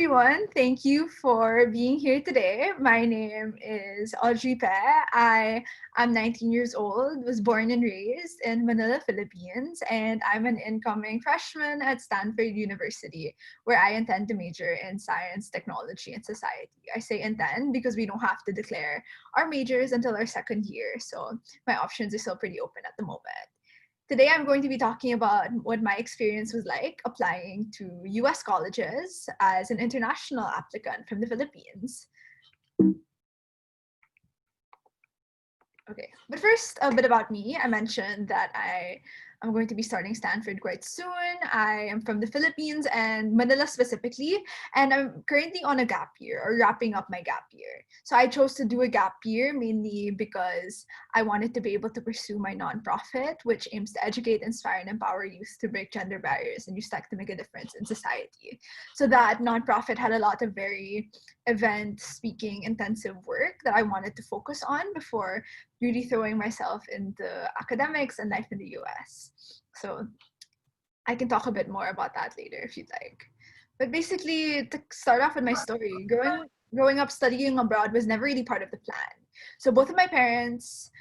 everyone. Thank you for being here today. My name is Audrey. I am 19 years old, was born and raised in Manila, Philippines, and I'm an incoming freshman at Stanford University, where I intend to major in science, technology, and society. I say intend because we don't have to declare our majors until our second year, so my options are still pretty open at the moment. Today, I'm going to be talking about what my experience was like applying to US colleges as an international applicant from the Philippines. Okay, but first, a bit about me. I mentioned that I'm going to be starting Stanford quite soon. I am from the Philippines and Manila specifically, and I'm currently on a gap year or wrapping up my gap year. So I chose to do a gap year mainly because I wanted to be able to pursue my nonprofit, which aims to educate, inspire, and empower youth to break gender barriers and use tech to make a difference in society. So that nonprofit had a lot of very event speaking intensive work that I wanted to focus on before really throwing myself into academics and life in the US. So I can talk a bit more about that later if you'd like. But basically, to start off with my story, growing up studying abroad was never really part of the plan. So both of my parents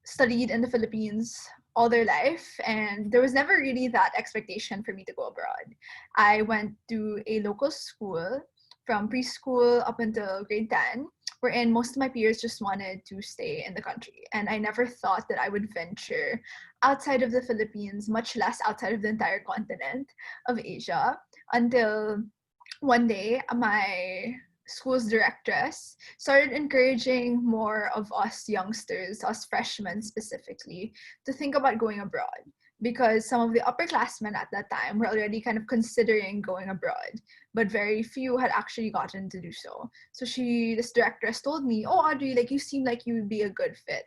studied in the Philippines all their life, and there was never really that expectation for me to go abroad. I went to a local school from preschool up until grade 10, wherein most of my peers just wanted to stay in the country. And I never thought that I would venture outside of the Philippines, much less outside of the entire continent of Asia, until one day my school's directress started encouraging more of us youngsters, us freshmen specifically, to think about going abroad, because some of the upperclassmen at that time were already kind of considering going abroad, but very few had actually gotten to do so. So this directress told me, "Oh, Audrey, like you seem like you would be a good fit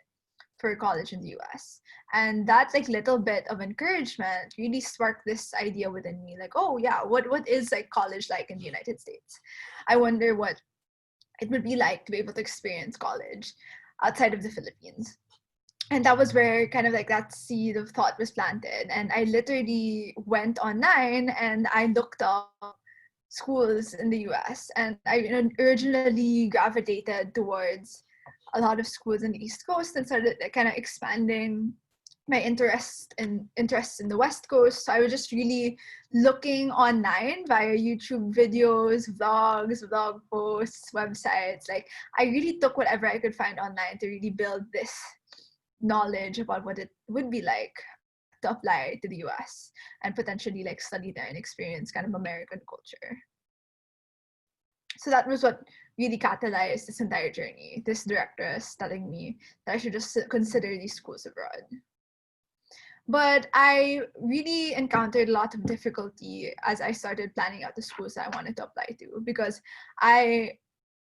for college in the US." And that like little bit of encouragement really sparked this idea within me, like, oh yeah, what is like college like in the United States? I wonder what it would be like to be able to experience college outside of the Philippines. And that was where kind of like that seed of thought was planted. And I literally went online and I looked up schools in the US, and I originally gravitated towards a lot of schools in the East Coast and started kind of expanding my interests in the West Coast. So I was just really looking online via YouTube videos, vlogs, blog posts, websites. Like I really took whatever I could find online to really build this knowledge about what it would be like to apply to the US and potentially like study there and experience kind of American culture. So that was what really catalyzed this entire journey. This directress telling me that I should just consider these schools abroad. But I really encountered a lot of difficulty as I started planning out the schools that I wanted to apply to, because I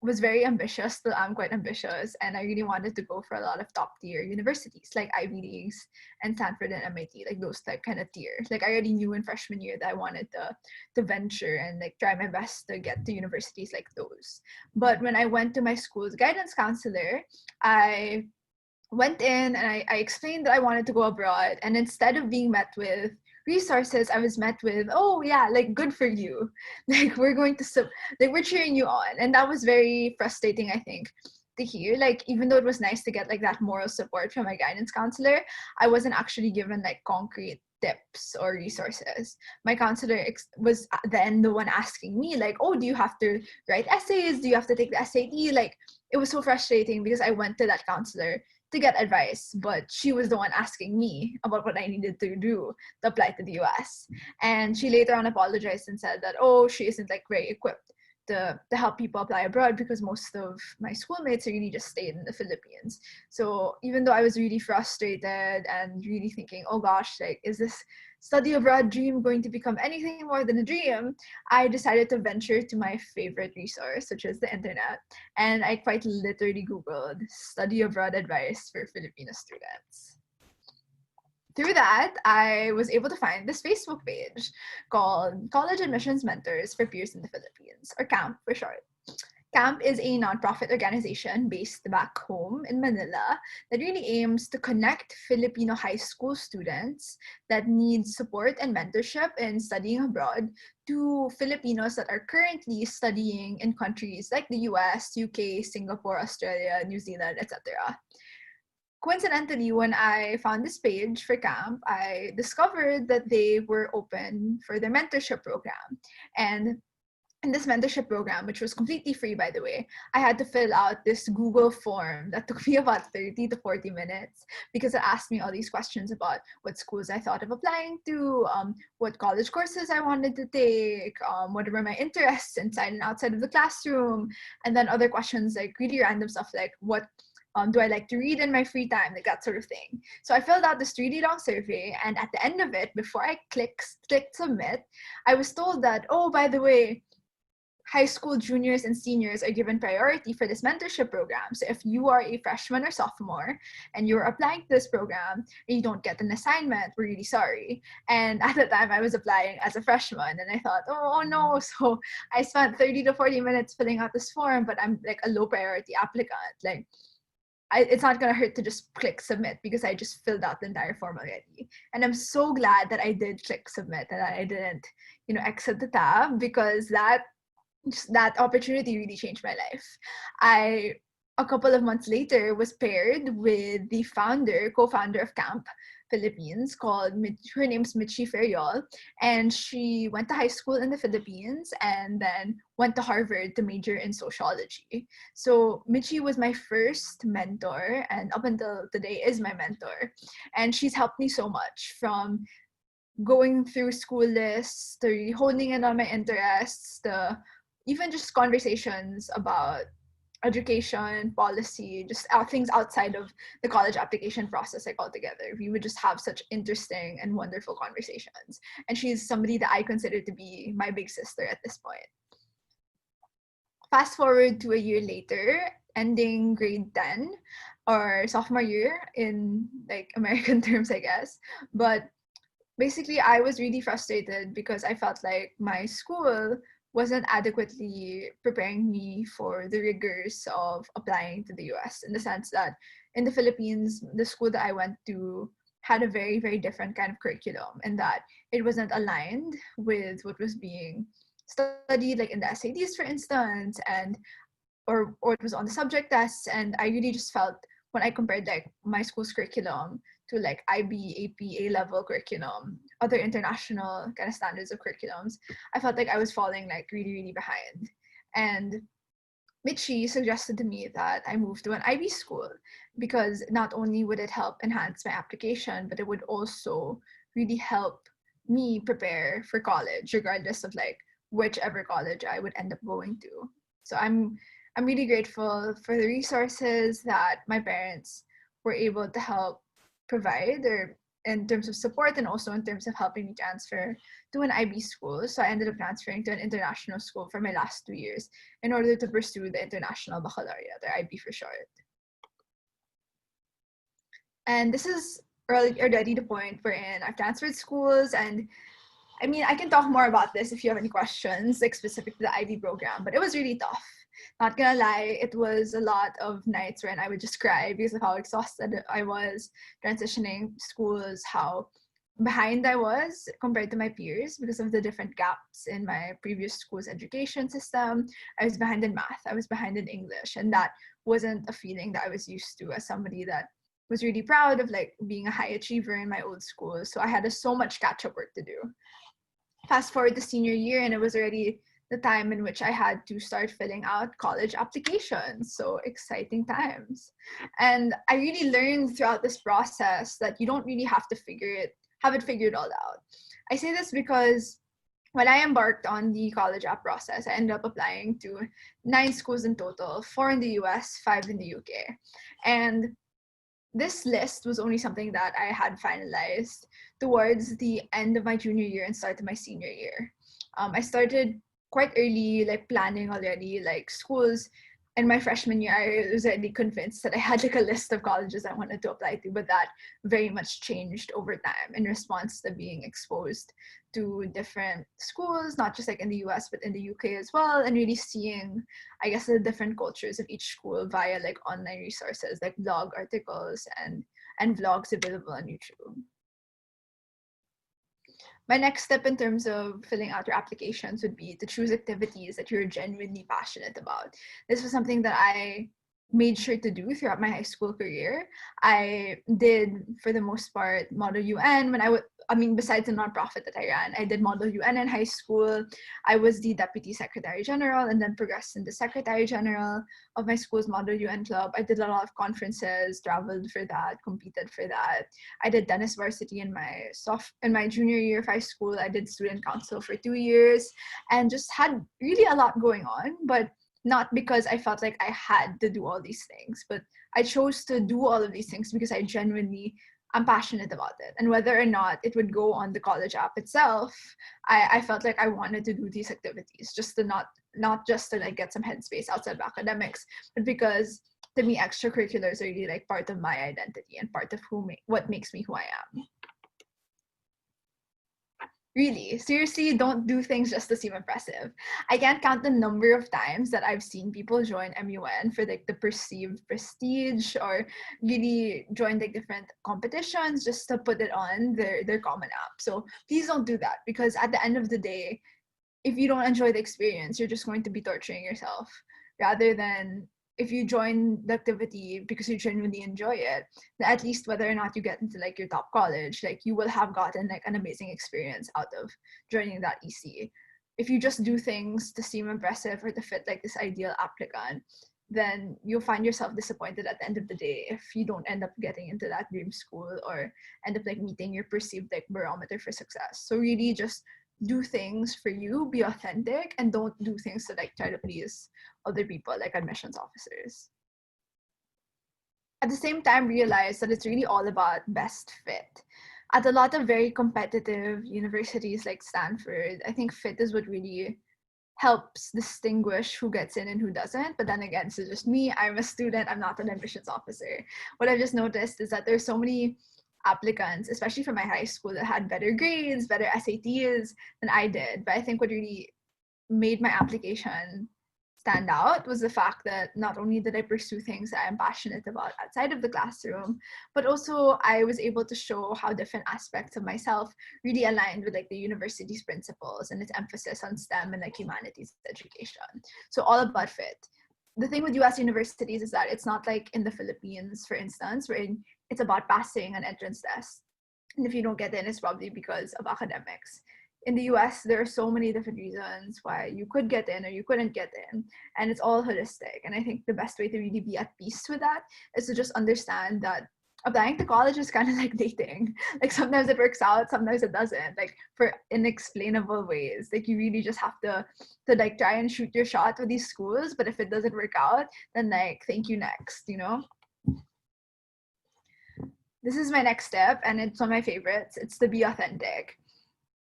was very ambitious, still I'm quite ambitious, and I really wanted to go for a lot of top tier universities like Ivy Leagues and Stanford and MIT, like those type kind of tiers. Like I already knew in freshman year that I wanted to venture and like try my best to get to universities like those. But when I went to my school's guidance counselor, I went in and I explained that I wanted to go abroad, and instead of being met with resources, I was met with, "Oh yeah, like good for you, like we're cheering you on." And that was very frustrating, I think, to hear. Like even though it was nice to get like that moral support from my guidance counselor, I wasn't actually given like concrete tips or resources. My counselor was then the one asking me like, "Oh, do you have to write essays? Do you have to take the SAT?" Like it was so frustrating because I went to that counselor to get advice, but she was the one asking me about what I needed to do to apply to the US. And she later on apologized and said that, oh, she isn't like very equipped to help people apply abroad because most of my schoolmates really just stayed in the Philippines. So even though I was really frustrated and really thinking, oh gosh, like, is this study abroad dream going to become anything more than a dream? I decided to venture to my favorite resource, which is the internet. And I quite literally Googled study abroad advice for Filipino students. Through that, I was able to find this Facebook page called College Admissions Mentors for Peers in the Philippines, or CAMP for short. CAMP is a nonprofit organization based back home in Manila that really aims to connect Filipino high school students that need support and mentorship in studying abroad to Filipinos that are currently studying in countries like the US, UK, Singapore, Australia, New Zealand, etc. Coincidentally, when I found this page for camp, I discovered that they were open for their mentorship program. And in this mentorship program, which was completely free, by the way, I had to fill out this Google form that took me about 30 to 40 minutes because it asked me all these questions about what schools I thought of applying to, what college courses I wanted to take, what were my interests inside and outside of the classroom, and then other questions like really random stuff like what do I like to read in my free time, like that sort of thing. So I filled out this really long survey, and at the end of it, before I clicked submit, I was told that, oh, by the way, high school juniors and seniors are given priority for this mentorship program. So if you are a freshman or sophomore and you're applying to this program and you don't get an assignment, we're really sorry. And at the time I was applying as a freshman and I thought, oh no. So I spent 30 to 40 minutes filling out this form, but I'm like a low priority applicant. Like it's not gonna hurt to just click submit because I just filled out the entire form already. And I'm so glad that I did click submit and I didn't, exit the tab, because that opportunity really changed my life. A couple of months later, was paired with the co-founder of Camp Philippines, her name's Michi Feriol, and she went to high school in the Philippines and then went to Harvard to major in sociology. So Michi was my first mentor, and up until today is my mentor. And she's helped me so much, from going through school lists to honing in on my interests to even just conversations about education, policy, just things outside of the college application process, like altogether. We would just have such interesting and wonderful conversations. And she's somebody that I consider to be my big sister at this point. Fast forward to a year later, ending grade 10 or sophomore year in like American terms, I guess. But basically, I was really frustrated because I felt like my school wasn't adequately preparing me for the rigors of applying to the US, in the sense that in the Philippines, the school that I went to had a very, very different kind of curriculum, and that it wasn't aligned with what was being studied, like in the SATs, for instance, and or it was on the subject tests. And I really just felt, when I compared like my school's curriculum to like IB, AP, A-level curriculum, other international kind of standards of curriculums, I felt like I was falling like really, really behind. And Michi suggested to me that I move to an IB school, because not only would it help enhance my application, but it would also really help me prepare for college, regardless of like whichever college I would end up going to. So I'm really grateful for the resources that my parents were able to help provide, or in terms of support, and also in terms of helping me transfer to an IB school. So I ended up transferring to an international school for my last 2 years in order to pursue the International Baccalaureate, or IB for short. And this is already the point wherein I've transferred schools, and I mean, I can talk more about this if you have any questions, like specific to the IB program, but it was really tough. Not gonna lie, it was a lot of nights when I would just cry because of how exhausted I was transitioning schools, how behind I was compared to my peers because of the different gaps in my previous school's education system. I was behind in math, I was behind in English, and that wasn't a feeling that I was used to as somebody that was really proud of like being a high achiever in my old school. So I had so much catch-up work to do. Fast forward to senior year, and it was already the time in which I had to start filling out college applications. So exciting times. And I really learned throughout this process that you don't really have to have it figured all out. I say this because when I embarked on the college app process, I ended up applying to 9 schools in total, 4 in the US, 5 in the UK. And this list was only something that I had finalized towards the end of my junior year and start of my senior year. I started quite early, like planning already, like schools. In my freshman year, I was already convinced that I had like a list of colleges I wanted to apply to, but that very much changed over time in response to being exposed to different schools, not just like in the US, but in the UK as well, and really seeing, I guess, the different cultures of each school via like online resources, like blog articles and vlogs available on YouTube. My next step in terms of filling out your applications would be to choose activities that you're genuinely passionate about. This was something that I made sure to do throughout my high school career. I did, for the most part, Model UN when I mean, besides the nonprofit that I ran, I did Model UN in high school. I was the Deputy Secretary General and then progressed into Secretary General of my school's Model UN club. I did a lot of conferences, traveled for that, competed for that. I did tennis varsity in my junior year of high school. I did student council for 2 years and just had really a lot going on, but not because I felt like I had to do all these things, but I chose to do all of these things because I'm passionate about it. And whether or not it would go on the college app itself, I felt like I wanted to do these activities just to not just to like get some headspace outside of academics, but because to me, extracurriculars are really like part of my identity and part of what makes me who I am. Really, seriously, don't do things just to seem impressive. I can't count the number of times that I've seen people join MUN for like the perceived prestige or really join like different competitions just to put it on their common app. So please don't do that, because at the end of the day, if you don't enjoy the experience, you're just going to be torturing yourself, rather than if you join the activity because you genuinely enjoy it, at least whether or not you get into like your top college, like you will have gotten like an amazing experience out of joining that EC. If you just do things to seem impressive or to fit like this ideal applicant, then you'll find yourself disappointed at the end of the day if you don't end up getting into that dream school or end up like meeting your perceived like barometer for success. So really just do things for you, be authentic, and don't do things to like try to please other people like admissions officers. At the same time, realize that it's really all about best fit. At a lot of very competitive universities like Stanford, I think fit is what really helps distinguish who gets in and who doesn't. But then again, it's just me. I'm a student. I'm not an admissions officer. What I've just noticed is that there's so many applicants, especially from my high school, that had better grades, better SATs than I did. But I think what really made my application stand out was the fact that not only did I pursue things that I'm passionate about outside of the classroom, but also I was able to show how different aspects of myself really aligned with like the university's principles and its emphasis on STEM and like humanities education. So all about fit. The thing with US universities is that it's not like in the Philippines, for instance, where it's about passing an entrance test. And if you don't get in, it's probably because of academics. In the US, there are so many different reasons why you could get in or you couldn't get in, and it's all holistic. And I think the best way to really be at peace with that is to just understand that applying to college is kind of like dating. Like sometimes it works out, sometimes it doesn't, like for inexplainable ways. Like you really just have to like try and shoot your shot with these schools, but if it doesn't work out, then like thank you next, you know? This is my next step, and it's one of my favorites. It's to be authentic.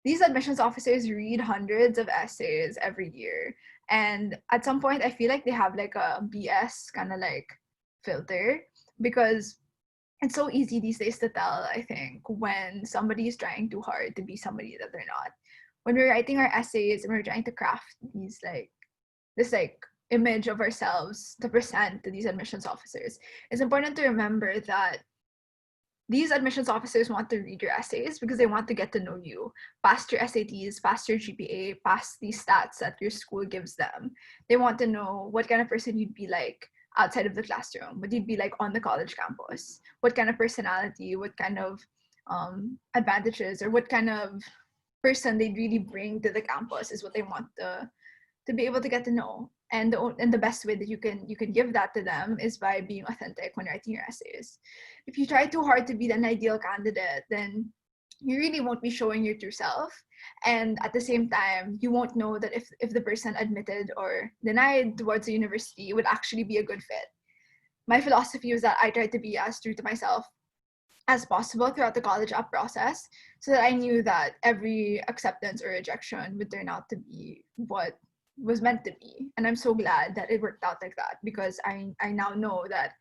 These admissions officers read hundreds of essays every year. And at some point, I feel like they have like a BS kind of like filter, because it's so easy these days to tell, I think, when somebody is trying too hard to be somebody that they're not. When we're writing our essays and we're trying to craft this image of ourselves to present to these admissions officers, it's important to remember that these admissions officers want to read your essays because they want to get to know you, past your SATs, past your GPA, past these stats that your school gives them. They want to know what kind of person you'd be like outside of the classroom, what you'd be like on the college campus, what kind of personality, what kind of advantages, or what kind of person they'd really bring to the campus is what they want to be able to get to know. And the best way that you can give that to them is by being authentic when writing your essays. If you try too hard to be an ideal candidate, then you really won't be showing your true self. And at the same time, you won't know that if the person admitted or denied towards the university would actually be a good fit. My philosophy was that I tried to be as true to myself as possible throughout the college app process, so that I knew that every acceptance or rejection would turn out to be what was meant to be. And I'm so glad that it worked out like that, because I now know that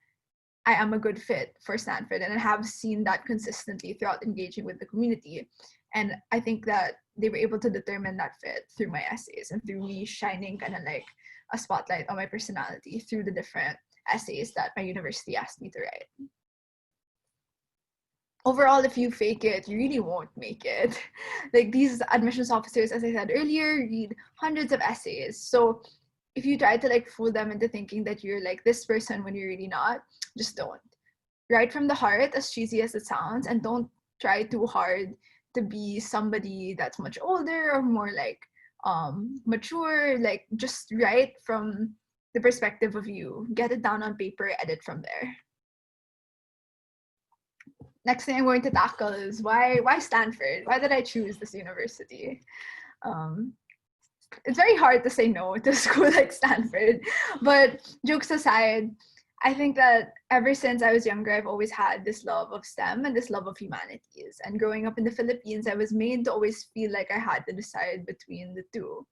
I am a good fit for Stanford, and I have seen that consistently throughout engaging with the community. And I think that they were able to determine that fit through my essays and through me shining kind of like a spotlight on my personality through the different essays that my university asked me to write. Overall, if you fake it, you really won't make it. Like these admissions officers, as I said earlier, read hundreds of essays. So if you try to like fool them into thinking that you're like this person when you're really not, just don't. Write from the heart, as cheesy as it sounds, and don't try too hard to be somebody that's much older or more like mature. Like just write from the perspective of you. Get it down on paper, edit from there. Next thing I'm going to tackle is why Stanford? Why did I choose this university? It's very hard to say no to a school like Stanford, but jokes aside, I think that ever since I was younger, I've always had this love of STEM and this love of humanities. And growing up in the Philippines, I was made to always feel like I had to decide between the two.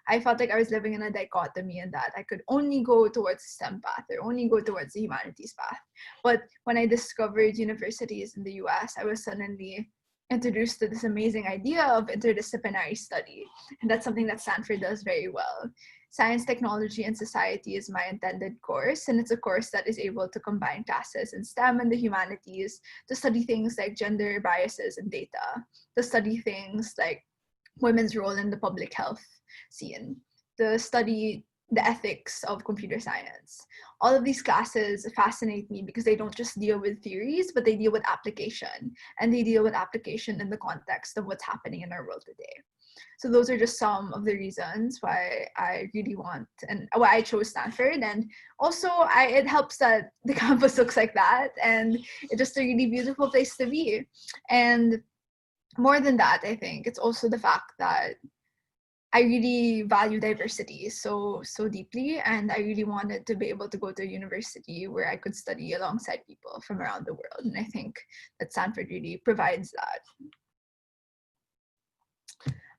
I felt like I was living in a dichotomy in that I could only go towards the STEM path or only go towards the humanities path. But when I discovered universities in the US, I was suddenly introduced to this amazing idea of interdisciplinary study. And that's something that Stanford does very well. Science, Technology, and Society is my intended course, and it's a course that is able to combine classes in STEM and the humanities to study things like gender biases and data, to study things like women's role in the public health scene, to study the ethics of computer science. All of these classes fascinate me because they don't just deal with theories, but they deal with application, and they deal with application in the context of what's happening in our world today. So those are just some of the reasons why I really want and why I chose Stanford. And also it helps that the campus looks like that, and it's just a really beautiful place to be. And more than that, I think it's also the fact that I really value diversity so deeply, and I really wanted to be able to go to a university where I could study alongside people from around the world. And I think that Stanford really provides that.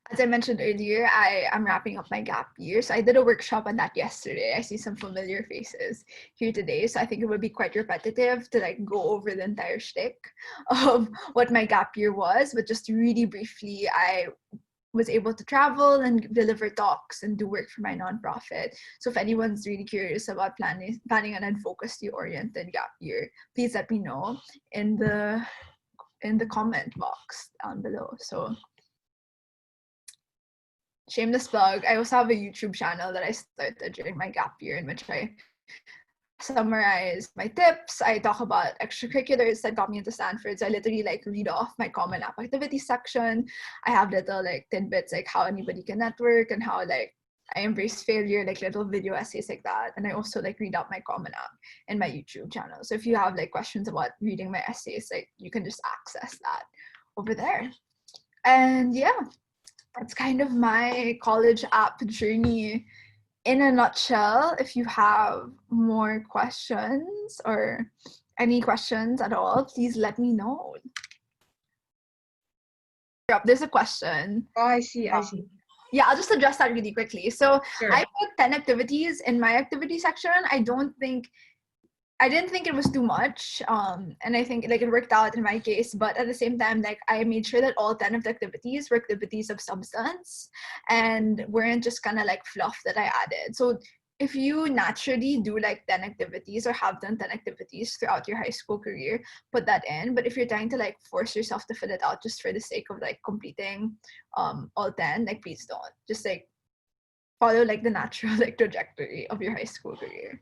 As I mentioned earlier, I am wrapping up my gap year. So I did a workshop on that yesterday. I see some familiar faces here today. So I think it would be quite repetitive to like go over the entire shtick of what my gap year was. But just really briefly, I was able to travel and deliver talks and do work for my nonprofit. So if anyone's really curious about planning an advocacy oriented gap year, please let me know in the comment box down below. So shameless plug, I also have a YouTube channel that I started during my gap year in which I summarize my tips. I talk about extracurriculars that got me into Stanford. So I literally like read off my common app activity section. I have little like tidbits like how anybody can network and how like I embrace failure, like little video essays like that. And I also like read out my common app in my YouTube channel. So if you have like questions about reading my essays, like you can just access that over there. And yeah, that's kind of my college app journey in a nutshell. If you have more questions or any questions at all, please let me know. There's a question. Oh, I see. Yeah, I'll just address that really quickly. So Sure. I put 10 activities in my activity section. I didn't think it was too much, and I think like it worked out in my case, but at the same time, like I made sure that all 10 of the activities were activities of substance and weren't just kind of like fluff that I added. So if you naturally do like 10 activities or have done 10 activities throughout your high school career, put that in. But if you're trying to like force yourself to fill it out just for the sake of like completing all 10, like please don't. Just like follow like the natural like trajectory of your high school career.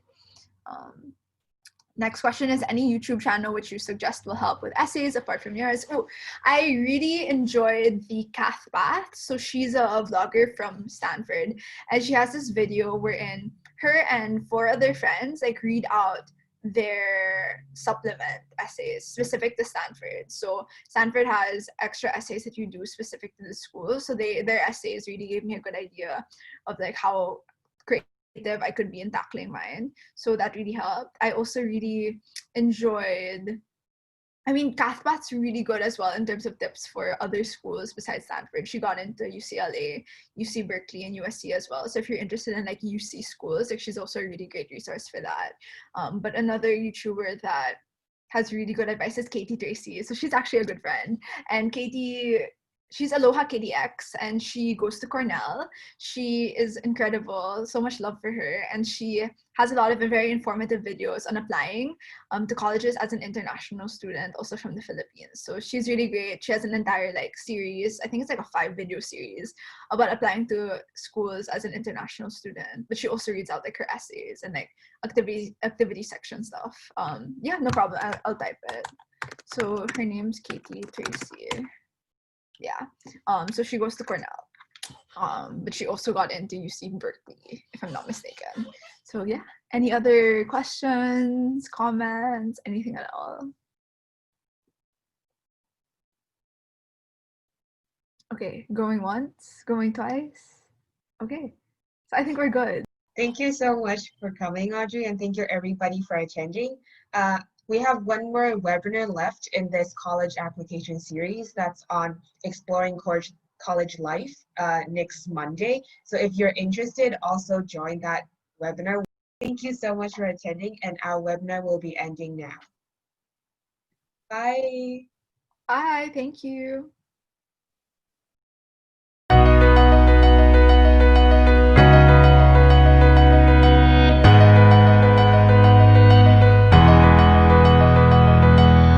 Next question is, any YouTube channel which you suggest will help with essays apart from yours? Oh, I really enjoyed the Kath Path. So she's a vlogger from Stanford, and she has this video wherein her and 4 other friends like read out their supplement essays specific to Stanford. So Stanford has extra essays that you do specific to the school. So their essays really gave me a good idea of like how I could be in tackling mine. So that really helped. I also really enjoyed, Cathpath's really good as well in terms of tips for other schools besides Stanford. She got into UCLA, UC Berkeley, and USC as well. So if you're interested in like UC schools, like she's also a really great resource for that. But another YouTuber that has really good advice is Katie Tracy. So she's actually a good friend. And Katie she's Aloha Kitty X, and she goes to Cornell. She is incredible, so much love for her, and she has a lot of very informative videos on applying to colleges as an international student, also from the Philippines. So she's really great. She has an entire like series, I think it's like a 5-video series about applying to schools as an international student. But she also reads out like her essays and like activity section stuff. Yeah, no problem. I'll type it. So her name's Katie Tracy. Yeah. So she goes to Cornell. But she also got into UC Berkeley, if I'm not mistaken. So yeah. Any other questions, comments, anything at all? Okay, going once, going twice. Okay. So I think we're good. Thank you so much for coming, Audrey, and thank you everybody for attending. We have one more webinar left in this college application series that's on exploring college life next Monday. So if you're interested, also join that webinar. Thank you so much for attending, and our webinar will be ending now. Bye. Bye, thank you.